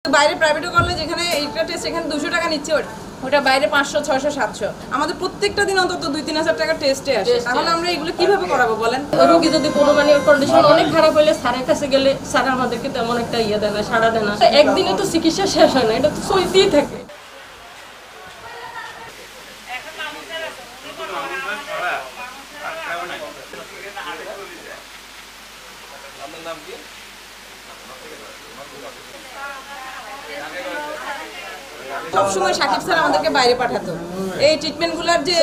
বাইরে প্রাইভেটে করলে যেখানে এইটা টেস্ট এখানে 200 টাকা নিচ্ছে ওটা বাইরে 500 600 700 আমাদের প্রত্যেকটা দিন অন্তত 2-3 হাজার টাকা টেস্টে আসে। তাহলে আমরা এগুলো কিভাবে করাবো বলেন? রোগী যদি কোনো মানে কন্ডিশন অনেক খারাপ হলে স্যারের কাছে গেলে স্যার আমাদেরকে তেমন একটা দেয় না, সাড়া দেয় না। একদিনে তো চিকিৎসা শেষ হয় না, এটা তো চলতেই থাকে। সবসময় সাকিব স্যার আমাদেরকে বাইরে পাঠাতো। এই ট্রিটমেন্টগুলোর যে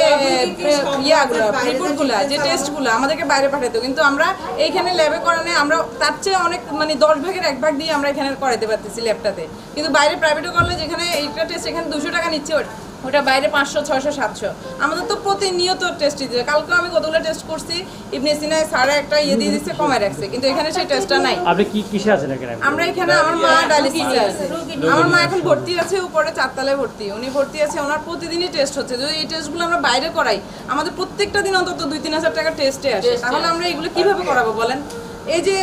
রিপোর্টগুলো যে টেস্টগুলো আমাদেরকে বাইরে পাঠাতো, কিন্তু আমরা এইখানে ল্যাবে করানো আমরা তার চেয়ে অনেক মানে 10 ভাগের 1 ভাগ দিয়ে আমরা এখানে করাতে পারতেছি ল্যাবটাতে। কিন্তু বাইরে প্রাইভেটে করলে যেখানে এইটা টেস্ট এখানে 200 টাকা নিচ্ছে ওটা বাইরে 500 600 700 আমাদের তো প্রতিনিয়ত টেস্ট দিতে। কালকে আমি কতগুলো টেস্ট করছি, ইবনে সিনায় সারা একটা দিয়ে দিচ্ছে কমায় রাখছে, কিন্তু এখানে সেই টেস্টটা নাই। আপনি কি কিসে আছেন এখানে? আমরা এখানে আমার মা ডায়ালিসিসে আছে, আমার মা এখন ভর্তি আছে, উপরে 4 তলায় ভর্তি, উনি ভর্তি আছে, ওনার প্রতিদিনই টেস্ট হচ্ছে। যদি এই টেস্টগুলো আমরা বাইরে করাই আমাদের প্রত্যেকটা দিন অন্তত 2-3 হাজার টাকা টেস্টে আসে। তাহলে আমরা এগুলো কিভাবে করাবো বলেন? এই যে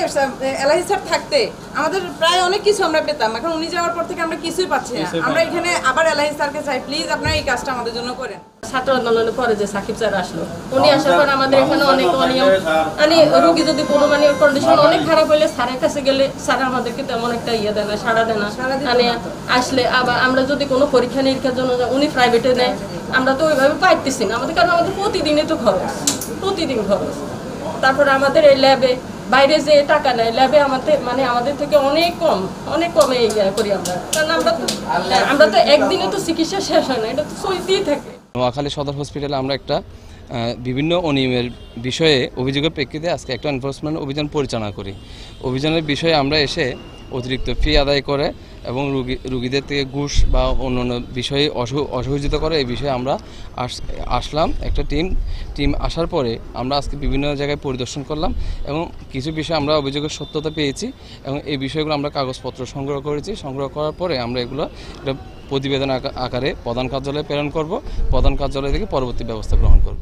এলাহি স্যার থাকতে আমাদের প্রায় অনেক কিছু আমরা পেতাম, এখন উনি যাওয়ার পর থেকে আমরা কিছুই পাচ্ছি না। আমরা এখানে আবার এলাহি স্যারকে চাই, প্লিজ আপনারা এই কাজটা আমাদের জন্য করেন। ছাত্র আন্দোলনের পরে যে সাকিব স্যার আসলো, উনি আসার পর আমাদের এখানে অনেক অনিয়ম মানে রোগী যদি কোনো মানে কন্ডিশন অনেক খারাপ হলে স্যারের কাছে গেলে স্যার আমাদেরকে তেমন একটা দেয় না, সাড়া দেয় না। মানে আসলে আবার আমরা যদি কোনো পরীক্ষা নিরীক্ষার জন্য উনি প্রাইভেটে নেয়, আমরা তো ওইভাবে পাইতেছি না আমাদের, কারণ আমাদের প্রতিদিনই তো খরচ, প্রতিদিন খরচ। তারপরে আমাদের এই ল্যাবে বাইরে যে টাকা নেয়, ল্যাবে আমাদের থেকে অনেক কমে করি আমরা, কারণ আমরা তো একদিনে তো চিকিৎসা শেষ হয় না, এটা তো চলতেই থাকে। নোয়াখালী সদর হসপিটালে আমরা একটা বিভিন্ন অনিয়মের বিষয়ে অভিযোগের প্রেক্ষিতে আজকে একটা এনফোর্সমেন্ট অভিযান পরিচালনা করি। অভিযানের বিষয়ে আমরা এসে অতিরিক্ত ফি আদায় করে এবং রুগীদের থেকে ঘুষ বা অন্যান্য বিষয়ে অসহযোগিতা করে, এই বিষয়ে আমরা আসলাম। একটা টিম আসার পরে আমরা আজকে বিভিন্ন জায়গায় পরিদর্শন করলাম এবং কিছু বিষয়ে আমরা অভিযোগের সত্যতা পেয়েছি এবং এই বিষয়গুলো আমরা কাগজপত্র সংগ্রহ করেছি। সংগ্রহ করার পরে আমরা এগুলো একটা প্রতিবেদন আকারে প্রধান কার্যালয়ে প্রেরণ করব। প্রধান কার্যালয় থেকে পরবর্তী ব্যবস্থা গ্রহণ করব।